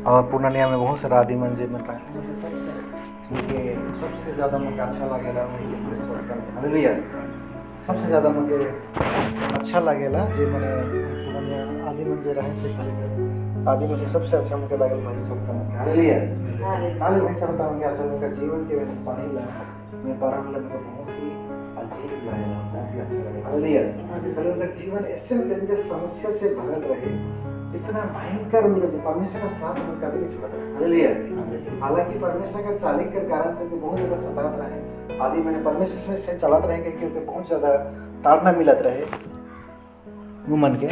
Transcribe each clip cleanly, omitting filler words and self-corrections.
और पूर्णिया में बहुत सारा आदि मंदिर में मुझे सबसे ज़्यादा मुझे अच्छा लगेला हालेलुया। सबसे ज़्यादा मुझे अच्छा लगेला जे मैंने पूर्णिया आदि मंदिर रहे से खाली आदि में से सबसे अच्छा मुझे लगल भाई सबका हालेलुया। काले भाई सबका मुझे अच्छा उनका जीवन के वजह पढ़ी ला मैं पढ़ा मतलब बहुत ही अजीब लगेला, बहुत ही अच्छा लगेला हालेलुया। उनका जीवन ऐसे डेंजर समस्या से भरल रहे, इतना भयंकर मुझे परमेश्वर का साथ में कभी नहीं छोड़ा हालेलुया। हालांकि परमेश्वर का चालिक के कारण से बहुत ज़्यादा सतात रहे आदि मैंने परमेश्वर से चलाते रहेंगे क्योंकि बहुत ज़्यादा ताड़ना मिलत रहे उमन के,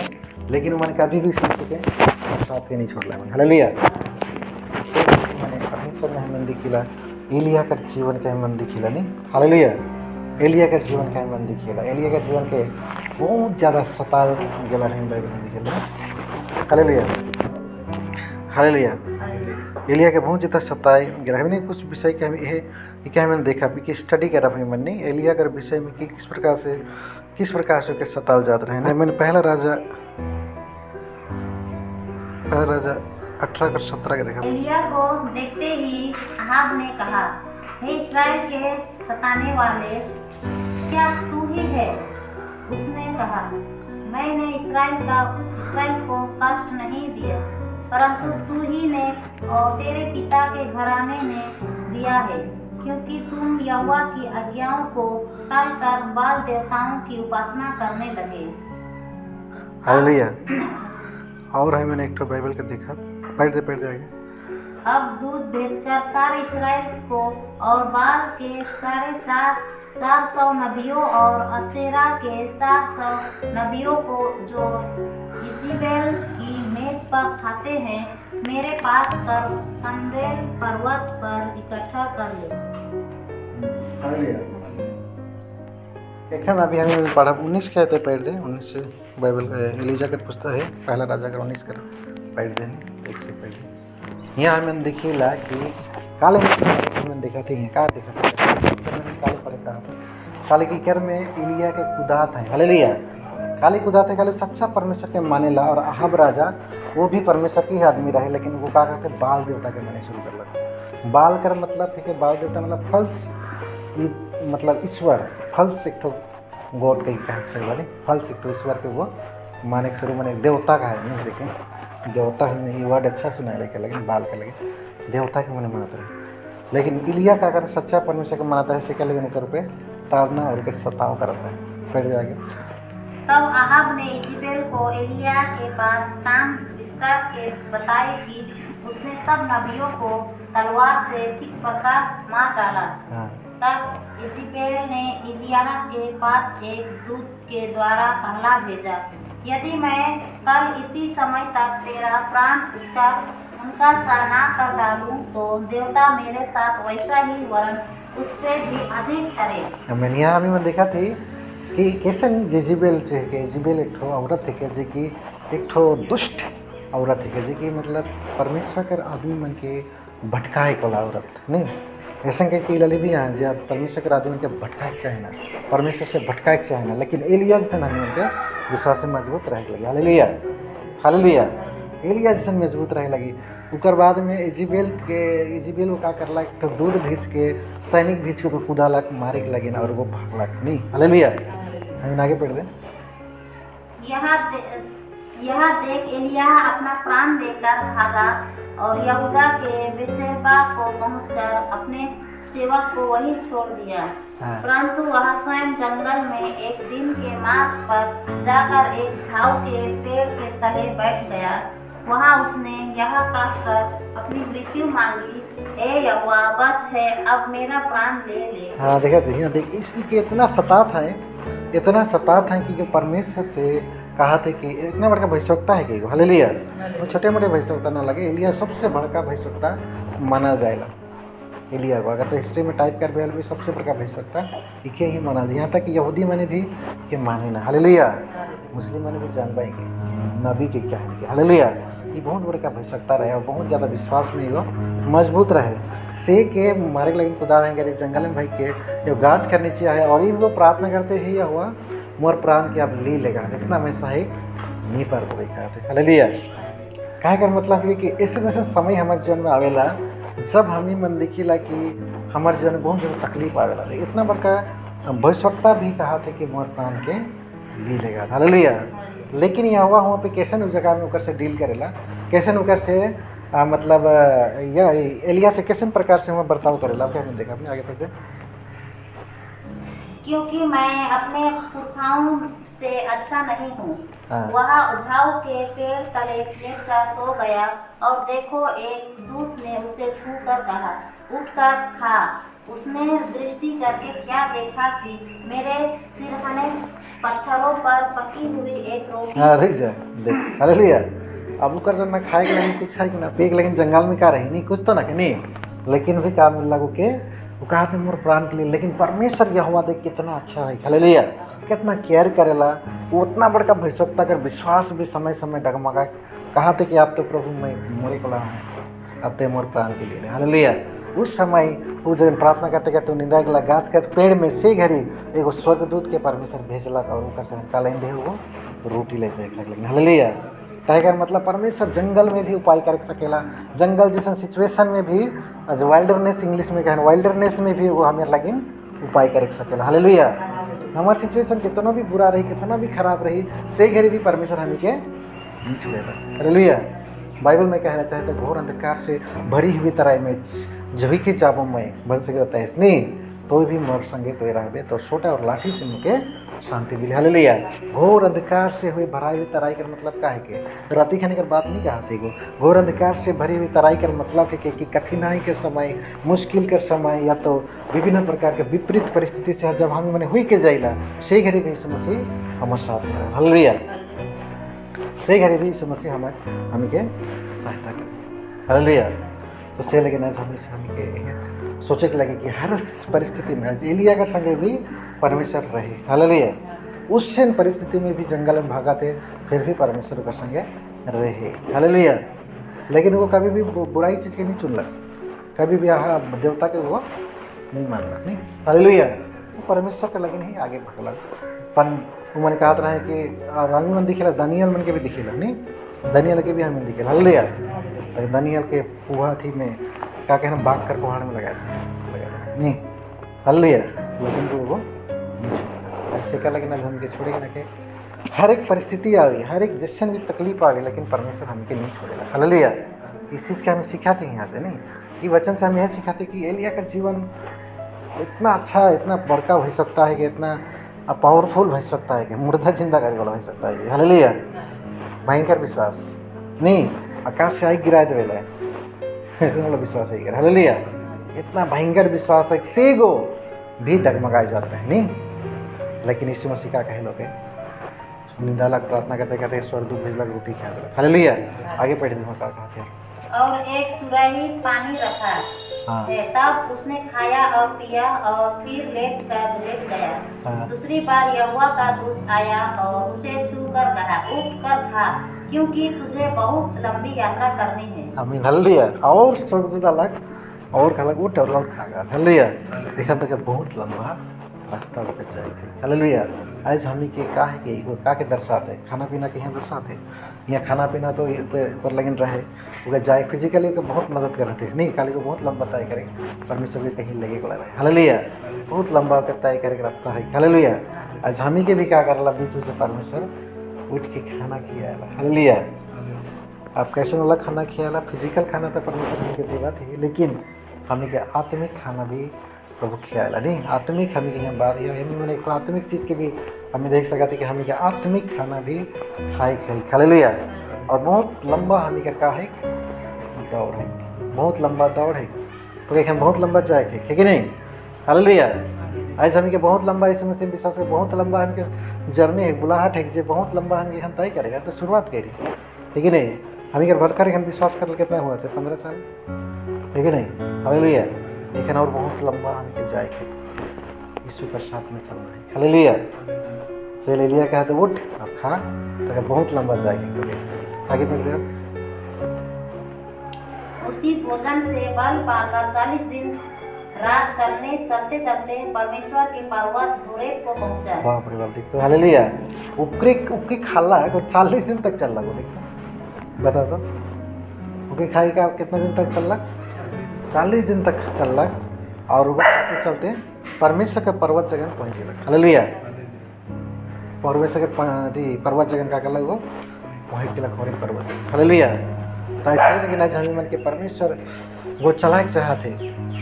लेकिन उमन कभी भी सोच के साथ के नहीं छोड़ला हालेलुया। मैंने परमेश्वर ने हमें दिखिला एलिया का जीवन के हमें दिखिला नहीं हालेलुया। एलिया का जीवन का हमें दिखिला एलिया का जीवन के बहुत ज़्यादा सताल गला है बाइबल में दिखिला हालेलुया हालेलुया। एलिया के बहुत ज़्यादा सताए गया हमने कुछ विषय के हमें ये क्या मैंने देखा कि स्टडी करा अपनी मन ने एलिया के विषय में कि किस प्रकार से के सताल जाते रहे ना। मैंने पहला राजा 18:17 के देखा। एलिया को देखते ही अहाब ने कहा, हे इस्राएल के सताने वाले, क्या तू ही है? उसने कहा, मैंने इस्राएल को कष्ट नहीं दिया, परंतु तू ही ने और तेरे पिता के घराने ने दिया है, क्योंकि तुम यहोवा की आज्ञाओं को टालकर बाल देवताओं की उपासना करने लगे। हालेलुया। और है मैंने एक तो बाइबल का देखा पढ़ दे आगे। अब दूध भेजकर सारे इस्राएल को और बाल के 450 नबियों और असेरा के 400 नबियों को जो इज़ेबेल की मेज पर खाते हैं मेरे पास कर्मेल पर्वत पर इकट्ठा कर ले। एखन अभी हमें पढ़ा 19 कहते पढ़ दे 19 से बाइबल एलिजा का पुस्तक है पहला राजा का 19 कर पढ़ देने एक से पहले यहाँ हमें देखिला कि काले में देखा थे क्या देखा था काले पढ़े कहा था काले की कर में एलिया के कुदात हैं हालेलुया। काले कुदात है काले सच्चा परमेश्वर के मानेला और अहाब राजा वो भी परमेश्वर के ही आदमी रहे, लेकिन वो क्या कहते बाल देवता के माने शुरू कर लगा। बाल कर मतलब है कि बाल देवता मतलब फल्स मतलब ईश्वर फल्स एक ठो गॉड के कह सकते फल्स एक ठो ईश्वर के वो माने शुरू माने देवता का है नहीं देखें देवता ये वर्ड अच्छा सुना है लेकिन बाल के लगे देवता के मने मनाते रहे, लेकिन एलिया का अगर सच्चा परमेश्वर को मनाता है क्या लेकिन ऊपर पे ताड़ना और के सताव करता है। पढ़ जाएगा। तब अहाब ने इज़ेबेल को एलिया के पास काम विस्तार के बताए कि उसने सब नबियों को तलवार से किस प्रकार मार डाला। तब इज़ेबेल ने एलिया के पास एक दूत के द्वारा कहला भेजा, यदि मैं कल इसी समय तक तेरा प्राण उनका सा ना कर डालूं तो देवता मेरे साथ वैसा ही वरन उससे भी अधिक करे। मैंने यहाँ अभी मैं देखा थी कि कैसे जेजिबेल जेजिबेल एक ठो औरत है जे कि एक ठो दुष्ट औरत है जे कि मतलब परमेश्वर के आदमी मन के भटकाए वाला औरत नहीं ऐसा के लली भी यहाँ जो परमेश्वर के आदमी के भटकाए चाहे ना परमेश्वर से भटकाए चाहे ना, लेकिन एलिया जैसे आदमी के विश्वास से मजबूत रहे लगी हालेलुया हालेलुया। एलिया जैसे मजबूत रहे लगी उकर बाद में इज़ेबेल को क्या करला तो दूध भेज के सैनिक भेज के तो कूदालक मारे के लगे ना और वो भागलक नहीं हालेलुया। हम आगे पढ़ दें। यह देख एलिया अपना प्राण देकर भागा और यहूदा के बेर्शेबा को पहुंचकर अपने सेवक को वहीं छोड़ दिया। परंतु वह स्वयं जंगल में एक दिन के मार्ग पर जाकर एक झाऊ के पेड़ के तले बैठ गया। वहाँ उसने यह कहकर अपनी मृत्यु मांगी, ए यहोवा बस है अब मेरा प्राण ले ले। हाँ देख इसकी इतना सतात है कि परमेश्वर से कहा थे कि इतना बड़का भविष्यवक्ता है कि हालेलुया वो छोटे मोटे भविष्यवक्ता ना लगे एलिया सबसे बड़का भविष्यवक्ता माना जाएगा। एलिया को अगर तो हिस्ट्री में टाइप कर भी सबसे बड़का भविष्यवक्ता इके ही माना जाए, यहाँ तक कि यहूदी मैंने भी के माने ना हालेलुया, मुस्लिम मैंने भी जान पाएंगे नबी के क्या है हालेलुया। ये बहुत बड़का भविष्यवक्ता रहे और बहुत ज़्यादा विश्वास में वो मजबूत रहे से के मारे लगे खुदा रहेंगे जंगल में भाई के गाछ के नीचे आए और ये वो प्रार्थना करते ही यह हुआ मोर प्राण के अब ले लेगा इतना मैं सही नहीं पर कहते हालेलुया कहे कर मतलब है कि ऐसे जैसे समय हमारे जीवन में आवेला जब हमनी मन देखिला कि हमारे जीवन में बहुत ज़्यादा तकलीफ आवेला, तो इतना बड़का भविष्यवक्ता भी कहा थे कि मोर प्राण के ली लेगा। हालेलुया। लेकिन यहाँ हुआ वहाँ पे कैसन उस जगह में ओकर से डील करेला, कैसन ओकर से मतलब या एलिया से कैसन प्रकार से वहाँ बर्ताव करेला, क्या हमने देखा। अपने आगे पढ़ते। क्योंकि मैं अपने पुरखाओं से अच्छा नहीं हूँ। हाँ। वह उझाऊ के पेड़ तले लेटकर सो गया और देखो एक दूत ने उसे छू कर कहा, उठकर खा। उसने दृष्टि करके क्या देखा कि मेरे सिरहाने पत्थरों पर पकी हुई एक रोटी। हाँ रुक जा देख। हालेलुया। अब ओकर जब ना खाए के लगी कुछ है कि ना पिए के लेकिन जंगल में का रही नहीं कुछ तो ना कि नहीं, लेकिन भी काम मिल लगो के वो कहा थे मोर प्राण के लिए। लेकिन परमेश्वर यहोवा देख कितना अच्छा है। हालेलुया। कितना केयर करेला। वो उतना बड़का भविष्यवक्ता कर विश्वास भी समय समय डगमगा कहा थे कि आप तो प्रभु मैं मोरे को हूँ, अब तो मोर प्राण के लिए। हालेलुया। उस समय वो जब प्रार्थना करते करते निंदा गला गाछ के पेड़ में से घरी एगो स्वर्गदूत के परमेश्वर भेजलक और ओकर से कालें दे वो रोटी लेते लगन। हालेलुया। कहे मतलब परमेश्वर जंगल में भी उपाय कर सकेला, जंगल जैसा सिचुएशन में भी वाइल्डरनेस इंग्लिश में कहन वाइल्डरनेस में भी वो हमें लगिन उपाय कर सकेला। हालेलुया। हमार सिचुएशन कितना भी बुरा रही कितना भी खराब रही से घड़ी भी परमेश्वर हमें के नहीं छोड़ेगा। हालेलुया। बाइबल में कहना चाहे तो घोर अंधकार से भरी हुई तराई में जभी के चाबों में बन सके रहता है नहीं तो भी मोर संगे तो रहे तो छोटा और लाठी से मुके शांति मिले। हालेलुया। घोर अंधकार से हुई भराई हुई तराई कर मतलब का है कि राती खाने की बात नहीं कहा थी वो। घोर अंधकार से भरी हुई तराई कर मतलब है कि कठिनाई के समय मुश्किल के समय या तो विभिन्न प्रकार के विपरीत परिस्थिति से जब हम मैंने हुई के जाइला से घड़ी भी समझी हमारे साथ में। हालेलुया। से घड़ी भी समस्या हमें के सहायता करे। हालेलुया। तो से लेकिन आज हमें के सोचे के लगे कि हर परिस्थिति में एलिया का संगे भी परमेश्वर रहे। हालेलुया। उस परिस्थिति में भी जंगल में भागा थे फिर भी परमेश्वर का संगे रहे। हालेलुया। लेकिन वो कभी भी बुराई चीज़ के नहीं चुनल, कभी भी देवता के वो नहीं मानला नहीं। हालेलुया। वो परमेश्वर के लगे नहीं आगे भगला पन वो मैंने कहा था कि रंग मन दिखेला दानियल मन के भी दिखेला नहीं, दानियल के भी हमें दिखेला। हालेलुया। दानियल के पुआ थी में क्या कहना बाग कर पहाड़ में लगा नहीं। हालेलुया। लेकिन वो ऐसे क्या लेकिन आज हमके छोड़ेगा ना कि हर एक परिस्थिति आवी हर एक जिससे भी तकलीफ आवी लेकिन परमेश्वर हमके नहीं छोड़ेगा। हालेलुया। इस चीज़ के हमें सिखाते हैं यहाँ से नहीं, ये वचन से हमें यह सिखाते कि एलिया का जीवन इतना अच्छा इतना बड़का हो सकता है कि इतना पावरफुल हो सकता है कि मुर्दा जिंदा करने वाला हो सकता है। हालेलुया। भयंकर विश्वास नहीं आकाश से आई गिरा देवेला है ऐसे वाला विश्वास है। हालेलुया। इतना भयंकर विश्वास है से गो भी डगमगाए जाते हैं नहीं, लेकिन यीशु मसीह का कहे लोग निंदा लग प्रार्थना करते करते स्वर्गदूत भेजलक रोटी खा दिला। हालेलुया। आगे पढ़ दी का कहा और एक सुराही पानी रखा है, तब उसने खाया और पिया और फिर लेट गया। दूसरी बार यहोवा का दूत आया और उसे छू कर कहा, उठ कर खा क्योंकि तुझे बहुत लंबी यात्रा करनी है। आमीन। हालेलुया। और स्वर्गदूत अलग और अलग उठ और खागा। हालेलुया। देखा तो बहुत लंबा रास्ता होकर जाएगा। हालेलुया। आज हमी के का है कि का के दर्शाते खाना पीना के यहाँ दर्शाते यहाँ खाना पीना तो ऊपर लगिन रहे वो जाए फिजिकली को बहुत मदद करते हैं नहीं काली को बहुत लंबा तय करेंगे परमेश्वर के कहीं लगे कोला रहे। हालेलुया। बहुत लंबा होकर तय करके रास्ता है। हालेलुया। आज हमी के भी क्या करला बीच में से परमेश्वर उठ के खाना खियाला। हालेलुया। आप कैसे वाला खाना खियाला फिजिकल खाना तो परमेश्वर के देवा थी लेकिन हमें के आत्मिक खाना भी प्रभु खियाला नहीं। आत्मिक हमें यहाँ बात मैंने एक आत्मिक चीज़ के भी हमें देख सकते कि हमें आत्मिक खाना भी खाई। हालेलुया। और बहुत लंबा हमें का है दौड़ है, बहुत लंबा दौड़ है तो एक हम बहुत लंबा जाए है कि नहीं। हालेलुया। आज हमें के बहुत लंबा इस समय से विश्वास है बहुत लंबा हमें जर्नी है बुलाहट है जो बहुत लंबा हमें हम तय करेगा तो शुरुआत करी है कि नहीं। हमें के भर कर हम विश्वास कर कितना हुआ था 15 साल है कि नहीं। हालेलुया। लेकिन और बहुत लंबा हमके जाएगा यीशु के साथ में चलना है। हालेलुया। चल एलिया कहा तो उठ अब खा तो बहुत लंबा जाएगा तो आगे बढ़ गया। उसी भोजन से बल पाकर 40 दिन रात चलते परमेश्वर के पर्वत होरेब को पहुंचा। बाप रे बाप देखते। हालेलुया। उके खाला 40 दिन तक चल रहा वो देखते बता तो भूखे खाई का कितना दिन तक चल 40 दिन तक चल और वो के चलते परमेश्वर के पर्वत जगह पहुँच गया। हालेलुया। परमेश्वर के पर्वत जगह का कहला वो पहुँच गया खोरे पर्वत जगह। हालेलुया। तो ऐसे लेकिन आज हमें मन के परमेश्वर वो चलाए चाहते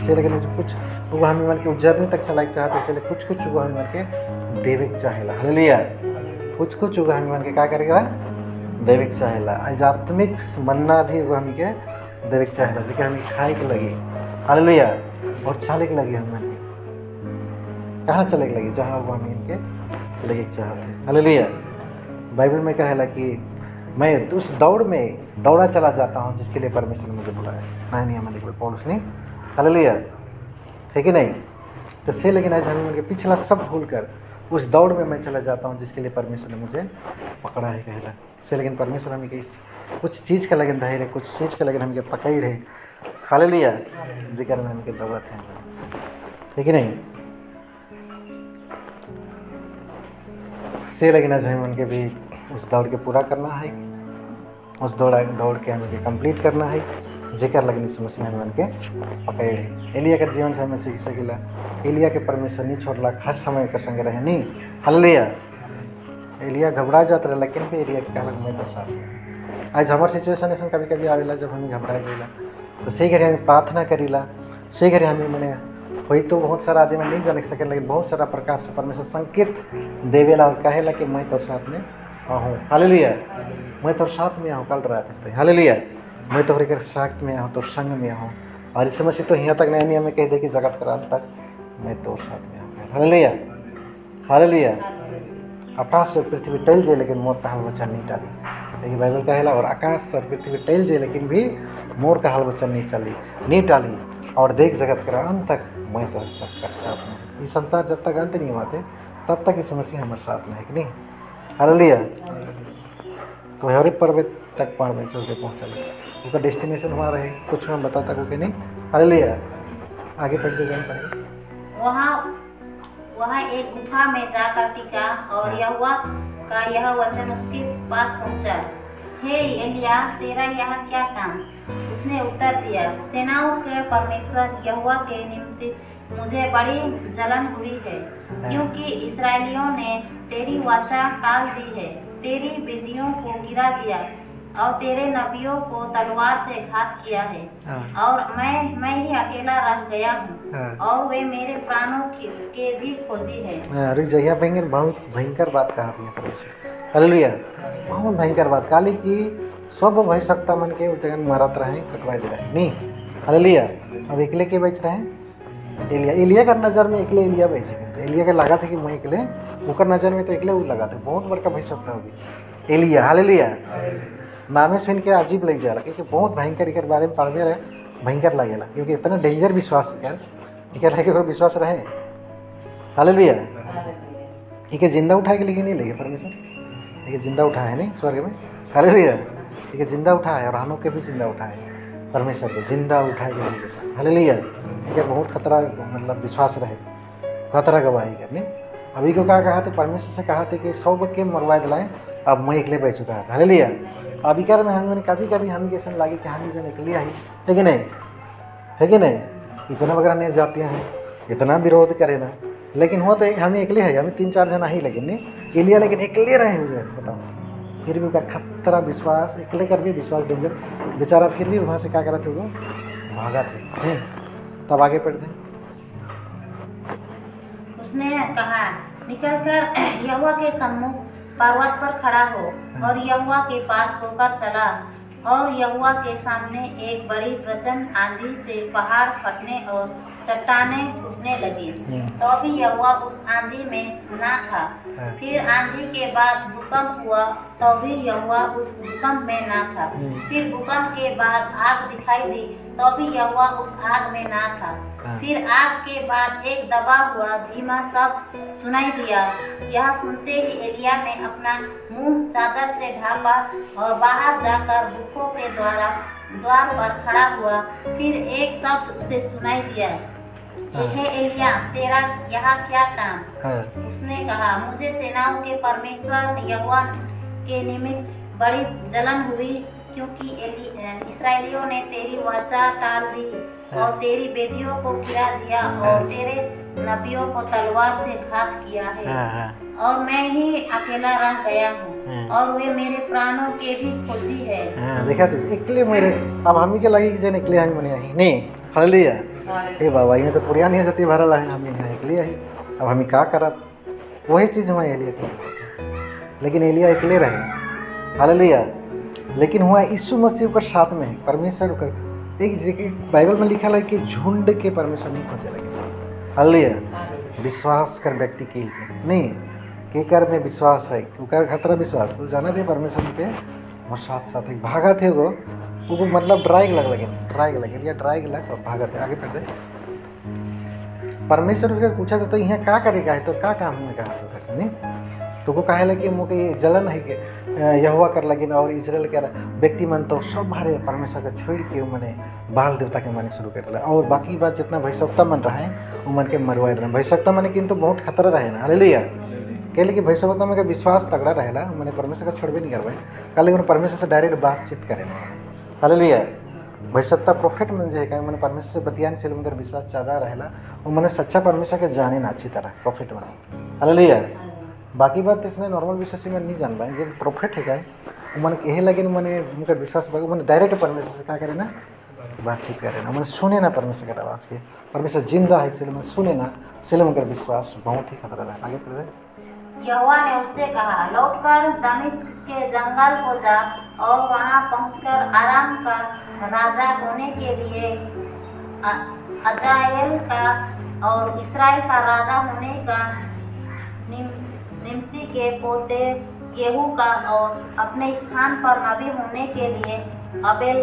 से लेकिन कुछ वो हमें मन के जर्नी तक चलाए चाहते इसलिए कुछ वो हमें मन के देविक चाहेला। हालेलुया। कुछ वो हमें मन के क्या करेगा देविक चाहेला। आज आत्मिक मन्ना भी वो हमें के देविक चाहेला जो कि हमें खाए के लगी। हालेलुया। और चले के लगी हमें कहाँ चले के लगी जहाँ वो हमें इनके लगे चाहते। हालेलुया। बाइबल में कहेला कि मैं उस दौड़ में दौड़ा चला जाता हूँ जिसके लिए परमेश्वर ने मुझे बुलाया। नहीं हमें लिखा पौलुस ने। हालेलुया। है कि नहीं। तो से लेकिन आज हमें उनके पिछला सब भूल कर उस दौड़ में मैं चला जाता हूँ जिसके लिए परमेश्वर ने मुझे पकड़ा है कहला से लेकिन परमेश्वर हमें इस कुछ चीज़ का लगन धैर्य कुछ चीज़ का लगन हमें पकड़ है। हालेलुया। जिक्र में हमें दौड़त है कि नहीं। से लेकिन आज हमें उनके भी उस दौड़ के पूरा करना है। उस दौड़ के हमें कंप्लीट करना है जिक्र लगनी समस्या हमें उनके पकड़ है। एलिया के जीवन से हमें सीख सकेला। एलिया के परमेश्वर नहीं छोड़ला हर समय के संग रहे नहीं। हालेलुया। एलिया घबरा जाता रहा लेकिन भी एलिया के कहला मैं तो साथ। आज हमारे सिचुएशन ऐसा कभी कभी आवेला जब हमें घबरा जाएगा तो सही घड़ी हमें प्रार्थना करीला। सही घड़ी हमें मैंने कोई तो बहुत सारा आदमी नहीं जान सके लेकिन बहुत सारा प्रकार से परमेश्वर संकेत देवेला और कहेला कि मैं तोर साथ में आहूँ। हालेलुया। मैं तोर साथ में आहूँ कल रात। हालेलुया। मैं तोहरे के साथ में आहूँ तोर संग में आहूँ और इस समस्या तो यहाँ तक नहीं हमें कह दे कि जगत का अंत तक मैं तोर साथ में आहूँ। हालेलुया। हालेलुया। आकाश और पृथ्वी टल जाए लेकिन मोर का हाल वचन नहीं टाली। देखिए बाइबल कहेला और आकाश और पृथ्वी टल जाए लेकिन भी मोर का हाल वचन नहीं टाली और देख जगत का अंत तक मैं तो सब कर साथ में। ये संसार जब तक अंत नहीं हुआ थे तब तक ये समस्या हमारे साथ में है कि नहीं। हालेलुया। तो हर एक पर्वत तक पहाड़ में चल के पहुँचल उसका डेस्टिनेशन हमारा है कुछ मैं बताता को कि नहीं। हालेलुया। आगे पढ़ देगा। वहाँ एक गुफा में जाकर टिका और यहोवा का यह वचन उसके पास पहुँचा। हे एलिया तेरा यहाँ क्या काम। उसने उत्तर दिया सेनाओं के परमेश्वर यहोवा के निमित्त मुझे बड़ी जलन हुई है क्योंकि इस्राएलियों ने तेरी वाचा टाल दी है तेरी विधियों को गिरा दिया और तेरे नबियों को तलवार से घात किया है। और मैं ही अकेला रह गया हूँ और वे मेरे प्राणों के भी खोजी है। अरे जया बहुत भयंकर बात कहा परमेश्वर। हालेलुया। बहुत भयंकर बात काली की सब भय सकता मन के जगह मारत रहे कटवाई दे रहे नहीं। हालेलुया। अब एकले के बेच रहे हैं एलिया का नज़र में एकले एलिया बेचे तो एलिया के लगा था कि मैं एकले उनका नज़र में तो एकले वो लगा था बहुत बड़का भय सकता होगी एलिया। हालेलुया। नामे सुन के अजीब लग जाला क्योंकि बहुत भयंकर एक बारे में पढ़ने रहे भयंकर लगेला क्योंकि इतना डेंजर विश्वास कर विश्वास रहे। हालेलुया। एक जिंदा उठाए के लिए नहीं लगे परमेश्वर एक जिंदा उठाए नहीं स्वर्ग में। हालेलुया। एक जिंदा उठाए और हम के भी जिंदा उठाए परमेश्वर को जिंदा उठाए के लिए। हालेलुया। एक बहुत खतरा मतलब विश्वास रहे खतरा गवाही करने। अभी को क्या कहा थे परमेश्वर से कहा थे कि 100 के मरवा दिलाएं अब मैं एकले बह चुका है। हालेलुया। अभी कर में हमने कभी हमें कैसे लगे कि हम जन एकले आई है कि नहीं इतना वगैरह नहीं जाते हैं इतना विरोध करे ना लेकिन हो तो हमें एकले है हमें 3-4 जना ही लेकिन नहीं एलिया लेकिन एकले रहे हुए बताओ फिर भी उसका खतरा विश्वास एकले कर भी विश्वास डेंजर बेचारा फिर भी वहाँ से क्या करा थे वो भागा थे। तब आगे पढ़ दें। उसने कहा निकलकर यहोवा के सम्मुख पर्वत पर खड़ा हो और यहोवा के पास होकर चला और यहोवा के सामने एक बड़ी प्रचंड आंधी से पहाड़ फटने और चट्टानें टूटने लगी तो भी यहोवा उस आंधी में ना था। फिर आंधी के बाद भूकंप हुआ तो भी यहोवा उस भूकंप में ना था। फिर भूकंप के बाद आग दिखाई दी तो भी यहोवा उस आग में ना था। फिर आग के बाद एक दबा हुआ धीमा शब्द सुनाई दिया। यह सुनते ही एलिया ने अपना मुंह चादर से ढांपा और बाहर जाकर गुफों के द्वार पर खड़ा हुआ। फिर एक शब्द उसे सुनाई दिया हे एलिया तेरा यहाँ क्या काम। उसने कहा मुझे सेनाओं के परमेश्वर यहोवा के निमित्त बड़ी जलन हुई क्योंकि इसराइलियों ने तेरी वाचा टाल दी और तेरी बेदियों को गिरा दिया और तेरे नबियों को तलवार से घात किया है। और मैं ही अकेला रह गया हूँ और वे मेरे प्राणों के भी खोजी है। देखा तो एकले मेरे अब हमी के लगी जे निकले हम मने ही नहीं हालेलुया। ए बाबा ये तो पुरिया नहीं जति भरल है हम यहाँ एकले ही अब हमी का करब वही चीज हम एलिया से लेकिन एलिया एकले रहे हालेलुया। लेकिन हुआ यीशु मसीह के साथ में परमेश्वर कर एक जगह बाइबल में लिखा है कि झुंड के परमेश्वर नहीं खोजे लगे हालेलुया। विश्वास कर व्यक्ति के नहीं के कर में विश्वास है कर खतरा विश्वास तो जाना थे परमेश्वर के और साथ साथ एक भागा थे वो मतलब ड्राइग लगे या ड्राइग लग और भागा थे आगे बढ़ते परमेश्वर से पूछा था तो यहाँ क्या करेगा है तो क्या काम में कहा था नहीं तो को कहे कि मुझे ये जलन है कि यहोवा कर लगिन और इजराइल के व्यक्ति मन तो सब भारे परमेश्वर का छोड़ के मैंने बाल देवता के माने शुरू कर और बाकी बात जितना भैसवक्ता मन रहे वो मन के मरवाए रहे भैसवक्ता मन किंतु बहुत खतरा रहे ना हालेलुया कहले कि भैसवक्ता में का विश्वास तगड़ा रहेला मैंने परमेश्वर का छोड़बे नहीं करवाए कल परमेश्वर से डायरेक्ट बातचीत करें हालेलुया। भैसवक्ता प्रोफेट मन जे है मैंने परमेश्वर से बतियान से अंदर विश्वास ज़्यादा रहेला वो मैंने सच्चा परमेश्वर के जाने ना अच्छी तरह प्रोफेट बना हालेलुया। बाकी बात इसमें नॉर्मल विश्वासी में नहीं जान पाए जब प्रोफेट है क्या मैंने कहे लगे मैंने उनका विश्वास मैंने डायरेक्ट परमेश्वर से क्या करे ना बातचीत करे ना मैंने सुने ना परमेश्वर के आवाज़ के परमेश्वर जिंदा है इसलिए मैंने सुने ना इसलिए उनका विश्वास बहुत ही खतरा रहा आगे पढ़ रहे। यहोवा ने उससे कहा लौटकर दमिश्क के जंगल को जा और वहां पहुंचकर आराम का राजा होने के लिए अजाएल का और इसराइल का राजा होने का निमसी के पोते येहू का और अपने स्थान पर नबी होने के लिए अबेल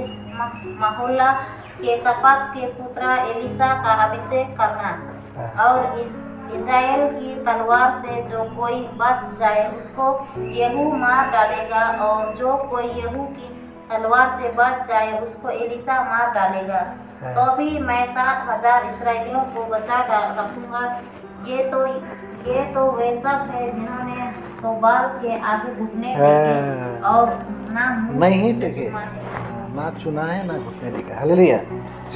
महोल्ला के सपात के पुत्र एलिसा का अभिषेक करना और इज़राइल की तलवार से जो कोई बच जाए उसको येहू मार डालेगा और जो कोई येहू की तलवार से बच जाए उसको एलिसा मार डालेगा तो भी मैं 7,000 इसराइलियों को बचा रखूंगा। ये तो वे सब है जिन्होंने तोबाल के आगे घुटने टेके और ना नहीं टेके ना चुना है ना घुटने टेके हालेलुया।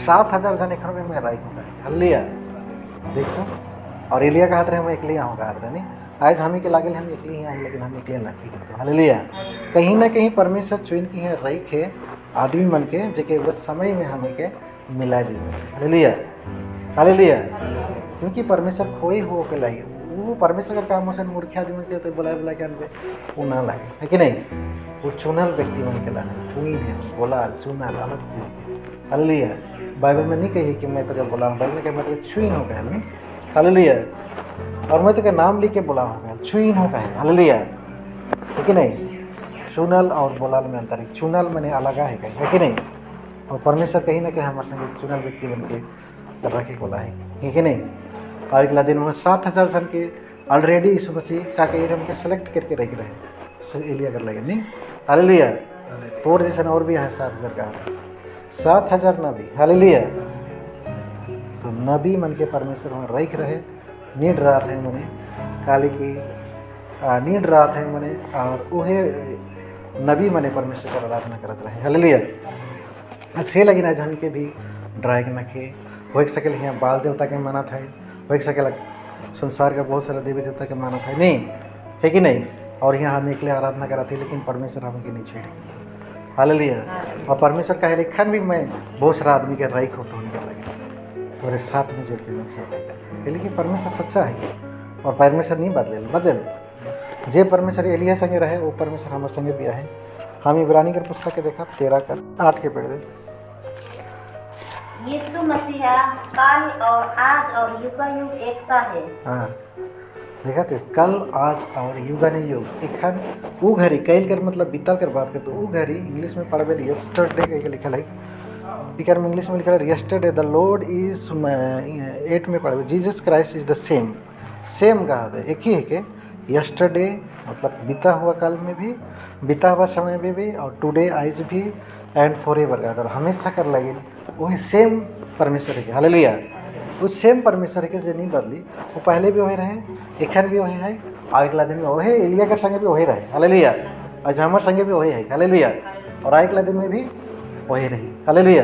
7,000 जने घर में मैं राई होगा हालेलुया देखो और एलिया कहा रहे हम एकले यहाँ कहा रहे नहीं आज हम ही के लागल हम एकले ही आए लेकिन हम एकले ना की तो हालेलुया। कहीं ना कहीं परमेश्वर चुन की है रही के आदमी मन के जेके उस समय में हमें के मिला दी हालेलुया हालेलुया। क्योंकि परमेश्वर खोए हो के लाइए वो परमेश्वर का काम से मूर्ख आदमी के तो बुला के आने वो ना लागे है कि नहीं वो चुनल व्यक्ति मन के लाने चुनी है बोला चुनल अलग चीज हालेलुया। बाइबल में नहीं कही कि मैं तो बोला हूँ बाइबल में क्या मैं तो छुईन हो गया नहीं हालेलुया और मैं तो क्या नाम लिख के बोला हूँ छुईन हो गया हालेलुया है कि नहीं। चुनल और बोलाल में अंतर है चुनल मैंने अलग है कि नहीं और परमेश्वर कहीं ना कहीं हमारे संग चुनल व्यक्ति बन के रखे बोला है कि नहीं। और अगला दिन में 7,000 जन के ऑलरेडी यीशु मसीह का हमके सेलेक्ट करके रख रहे एलिया कर लगे नहीं हालेलुया। तोर जैसे और भी है 7,000 का 7,000 नबी हालेलुया। तो नबी मन के परमेश्वर वहाँ रख रहे नीड रहा थे मैंने काली की नीड रहा थे मैंने और वह नबी मने परमेश्वर का आराधना करते रहे हालेलुया। से लगी आज हम के भी ड्राइग न खे हो सके यहाँ बाल देवता के माना था हो सके संसार का बहुत सारा देवी देवता के माना था नहीं है कि नहीं। और यहाँ हम एकले आराधना करा थे लेकिन परमेश्वर हमें के नहीं छेड़े हालेलुया। और परमेश्वर का लेखन भी मैं बहुत सारा आदमी के राइक होता उनके लगे थोड़े साथ में जोड़ के लेकिन परमेश्वर सच्चा है और परमेश्वर नहीं बदल जे परमेश्वर एलिया संगे रहे वो परमेश्वर हमारे संगे भी है। हम इब्रानी के पुस्तक के देखा 13 का 8 के पढ़ दे। यीशु मसीहा कल और आज और युगायुग एक सा है। हाँ देखा थे कल आज और युगाने युग एखन वो घड़ी कैल कर मतलब बीतल कर बात कर तो वो घड़ी इंग्लिश में पढ़बे यस्टरडे के लिखल है इकर में इंग्लिश में लिखल है यस्टरडे द लॉर्ड इज 8 में पढ़बे Jesus Christ is the same कहा है एक ही है कि यस्टरडे मतलब बीता हुआ काल में भी बीता हुआ समय में भी और टुडे आज भी एंड फॉरएवर का अगर हमेशा कर लगे वही सेम परमेश्वर है हालेलुया। उस सेम परमेश्वर के जो नहीं बदली वो पहले भी वही रहे एखन भी वही है और अगला दिन में वही एलिया के संगे भी वही रहे हालेलुया। आज हमारे संगे भी वही है हालेलुया। और आइकला दिन में भी वही रही। हालेलुया।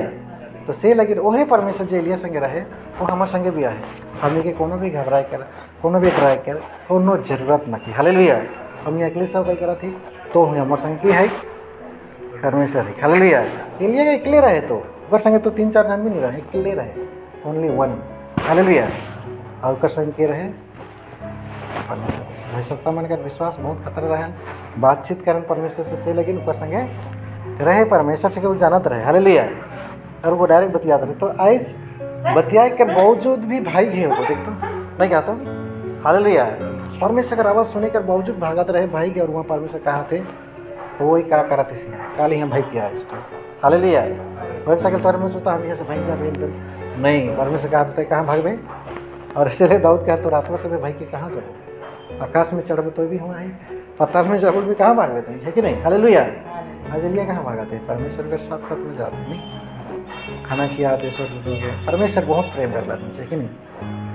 तो से लगे वही परमेश्वर जो एलिया संगे रहे वो हमारे संगे भी आए। हमें के कोनो भी घबराए कर, कोनो भी डराए कर, कोनो जरूरत न की। हालेलुया। हम अकेले सब कही करा थी तो हमारे संगे की है परमेश्वर है। हालेलुया। एलिया के अकेले रहे तो ओकर संगे तो 3-4 जन भी नहीं रहे, अकेले रहे, ओनली वन। हालेलुया। और ओकर संगे के रहे परमेश्वर। भाई सकता मन का विश्वास बहुत खतरा रहे, बातचीत करन परमेश्वर से लेकिन ओकर संगे रहे परमेश्वर से वो जानत रहे। हालेलुया। और वो डायरेक्ट बतियात रहे। तो आज बतियाए के बावजूद भी भाई घे हो देख तो नहीं कहता। हालेलुया। परमेश्वर का आवाज़ सुने के बावजूद भागत रहे भाई के। और वहाँ परमेश्वर कहाँ थे तो वही क्या करा थे काल ही हम भाई किया है इसको। हालेलुया। हो सके परमेश्वर तो हम यहाँ से भाई जा नहीं, परमेश्वर कहा था कहाँ भाग गए। और इसलिए दाऊद कहा तो रातवा से भाई के कहाँ जाओ, आकाश में चढ़बे तो भी हुआ है, पताल में जाओ भी कहाँ भाग लेते हैं, है कि नहीं। हालेलुया। आज एलिया कहाँ भागाते हैं, परमेश्वर के साथ साथ में जाते नहीं। खाना किया आते परमेश्वर बहुत प्रेम कर लाते है कि नहीं।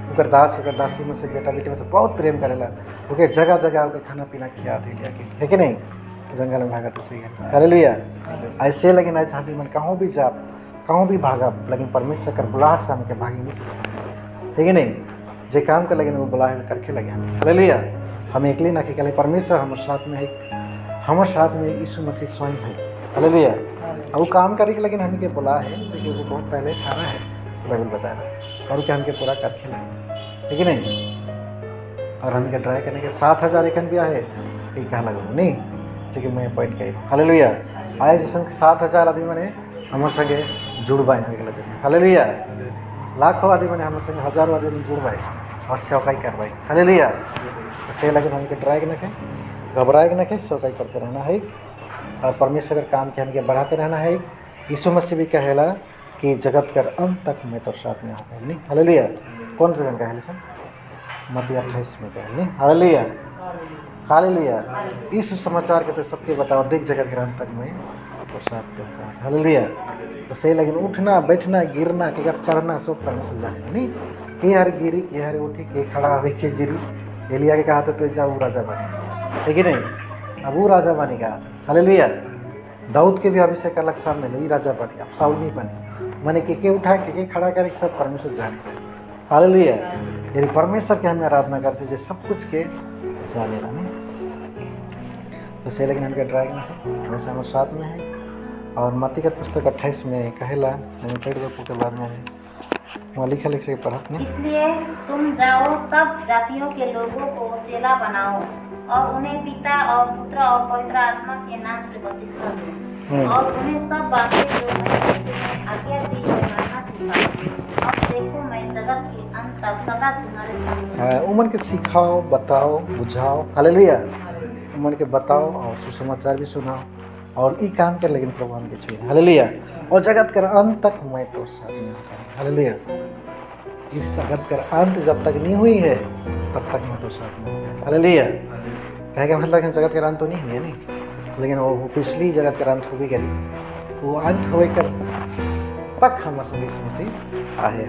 उनकर दास उनकर दासी में से बेटा बेटी में से बहुत प्रेम करेला। ओके जगह जगह ओके खाना पीना खिया थे एलिया के, है कि नहीं। जंगल में भागा तो सही है। हालेलुया। ऐसे लेकिन आज हम मन कहूँ भी जा कहूँ भी भागा लेकिन परमेश्वर कर बुलाहट से हमके भागी नहीं सकते, है कि नहीं। जे काम कर लेकिन वो बुलाए हुए करके लगे हम। हालेलुया। हम अकेले ना के परमेश्वर हमारे साथ में है, हमारे साथ में यीशु मसीह स्वयं है। हालेलुया। वो काम करे के लेकिन हमें के बुला है जो वो बहुत पहले खाना है बाइबल बताया और क्या हमके पूरा करके लगे, है कि नहीं। और हमें ट्राई करने के 7,000 एकन भी आए ये कहाँ लगा नहीं जो कि मैं अपॉइंट करी। हालेलुया। आए जैसे 7,000 आदमी मैंने हमारे संगे जुड़बाए हो गए। हालेलुया। लाखों आदमी मैंने हमारे संगे हजारों आदमी जुड़बाए और सेवकाई करवाई। हालेलुया। तो से लगे हमके ट्राई करने के घबराए के ना सेवकाई करते रहना है और परमेश्वर का काम के हमके बढ़ाते रहना है। यीशु मसीह भी कहेला कि जगत कर अंत तक मैं तो साथ में होगा नहीं। हालेलुया। कौन जगह कहेले सर मत्ती 28 में कहे नहीं। हालेलुया। हालेलुया। इस समाचार के तो सबके बताओ देख जगत के अंत तक मैं तो साथ में होगा। हालेलुया। तो सही लेकिन उठना बैठना गिरना के चढ़ना सब परमेश्वर जाने नहीं के हर गिरी के हर उठी के खड़ा हुई के गिरी। एलिया के कहा था तो जाओ राजा बने, है कि नहीं। अब वो राजा बनी कहा। हालेलुया। दाऊद के भी अभिषेक अलग सामने लो राजा बनी, अब साउल नहीं बने मैंने के उठा के खड़ा करके सब परमेश्वर जाने। हालेलुया। यदि परमेश्वर के हमें आराधना करते जो सब कुछ के जाने नहीं तो से लेकिन हमके ड्राइंग में हमारे साथ में है। और मत्ती का पुस्तक 28 में कहेला लिमिटेड बापू के बाद में वहाँ लिखा लिख से पढ़त नहीं। इसलिए तुम जाओ सब जातियों के लोगों को चेला बनाओ और उन्हें पिता और पुत्र और पवित्र आत्मा के नाम से बपतिस्मा दो और उन्हें सब बातें जो मैंने तुम्हें आज्ञा दी है मानना सिखाओ। अब देखो मैं जगत के अंत तक सदा तुम्हारे साथ हूं। उमन के सिखाओ बताओ बुझाओ। हालेलुया। उमन के बताओ और सुसमाचार भी सुनाओ और ये काम कर लेकिन प्रभु हमके छुए। हालेलुया। और जगत कर अंत तक मैं तो साथ में होगा। हालेलुया। इस जगत कर अंत जब तक नहीं हुई है तब तक मैं तो साथ में होगा। हालेलुया। कहेगा मतलब जगत का अंत तो नहीं हुई है नहीं लेकिन वो पिछली जगत का अंत हो भी गई वो अंत हो कर तक हमारे संग मसीह आए।